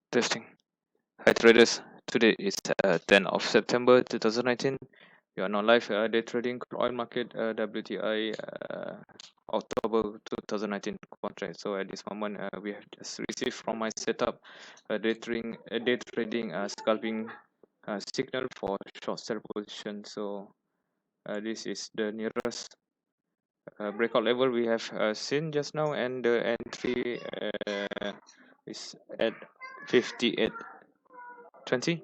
Testing. Hi traders, today is 10th of September 2019. We are now live day trading crude oil market WTI October 2019 contract. So at this moment we have just received from my setup a day trading scalping signal for short sell position. So this is the nearest breakout level we have seen just now, and the entry is at 58.20.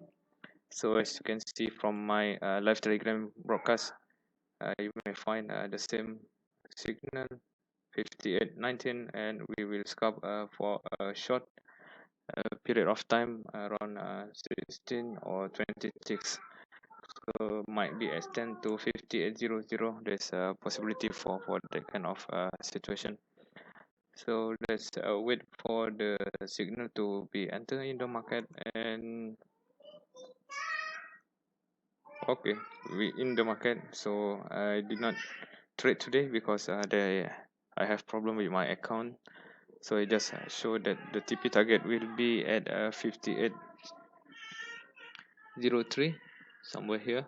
So as you can see from my live telegram broadcast, you may find the same signal 58.19, and we will scalp for a short period of time around 16 or 20 ticks. So might be extend to 58.00. There's a possibility for that kind of situation. So let's wait for the signal to be entered in the market. And okay, we in the market. So I did not trade today because I have problem with my account. So it just show that the TP target will be at 58.03 somewhere here.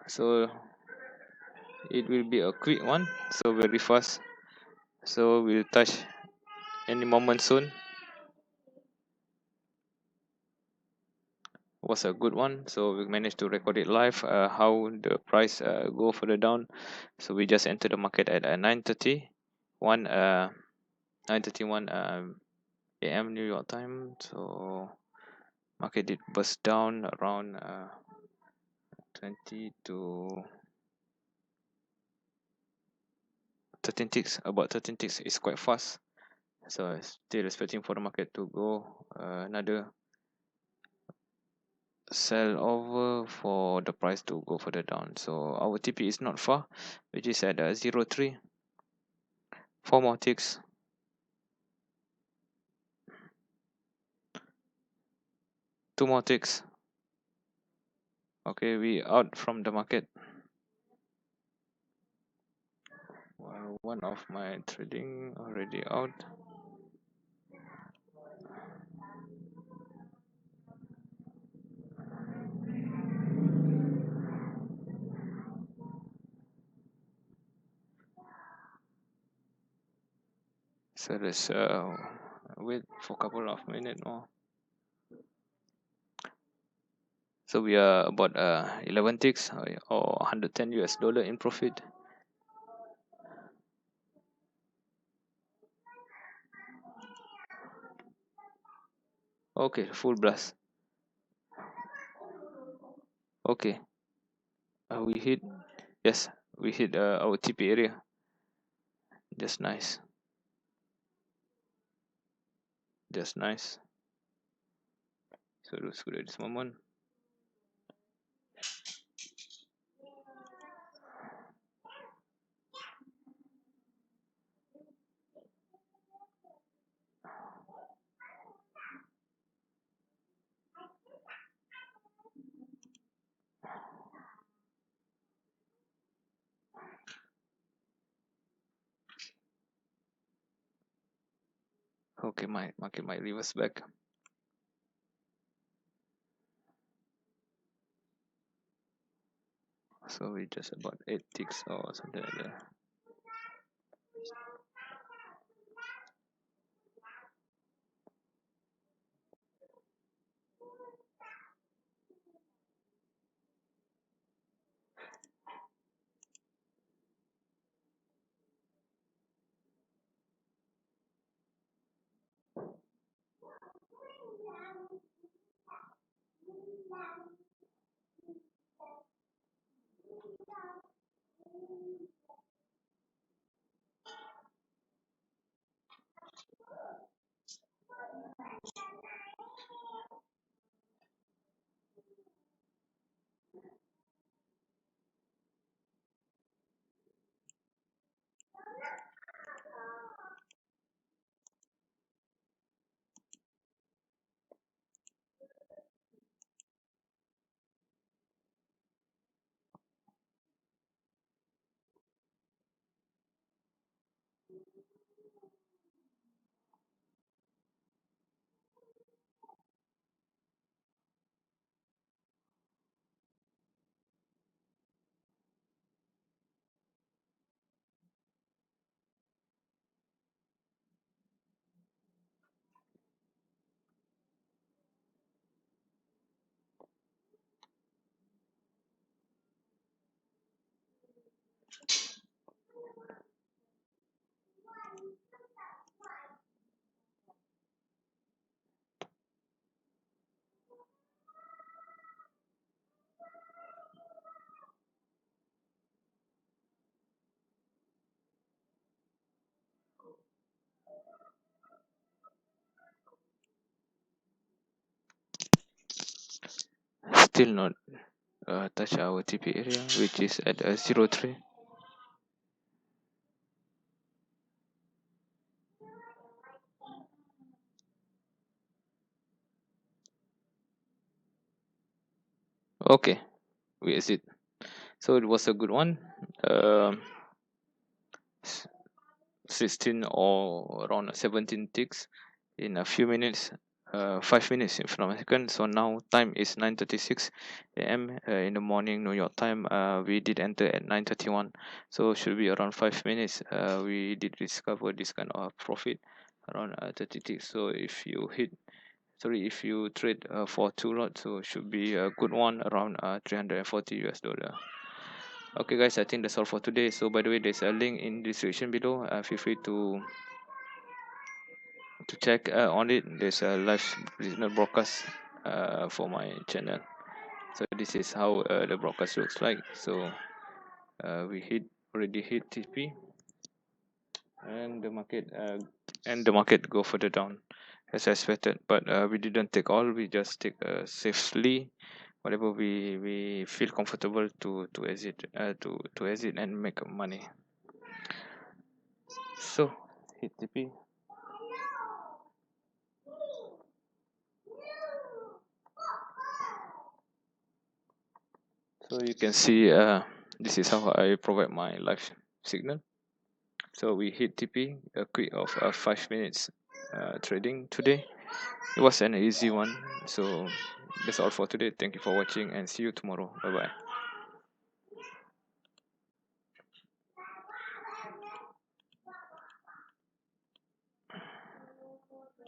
So it will be a quick one, so very fast. So we'll touch any moment soon. Was a good one, so we managed to record it live how the price go further down. So we just entered the market at 9:31 9:31 a.m. New York time. So market did burst down around 20 to 13 ticks. About 13 ticks is quite fast, so I'm still expecting for the market to go another sell over for the price to go further down. So our TP is not far, which is at 0.3. 4 more ticks. 2 more ticks. Okay, we out from the market. One of my trading already out. So let's wait for a couple of minutes more. So we are about 11 ticks or 110 US dollar in profit. Okay, full blast. Okay, we hit, yes, we hit our TP area. Just nice. Just nice. So looks good at this moment. Okay, my market might reverse back. So we just about 8 ticks or something like that. still not touch our TP area, which is at 03. Okay, we exit. So it was a good one. um 16 or around 17 ticks in a few minutes, 5 minutes in from a second. So now time is 9:36 a.m. In the morning New York time. We did enter at 9:31, so should be around 5 minutes. We did discover this kind of profit around 30 ticks. So if you if you trade for two lots, so should be a good one around 340 US dollar. Okay guys, I think that's all for today. So by the way, there's a link in the description below. Feel free to check on it. There's a live regional broadcast for my channel. So this is how the broadcast looks like. So we already hit TP, and the market go further down as expected, but we didn't take all. We just take safely whatever we feel comfortable to exit, to exit and make money. So hit TP. So you can see this is how I provide my live signal. So we hit TP, a quick of 5 minutes trading today. It was an easy one. So that's all for today. Thank you for watching and see you tomorrow. Bye bye.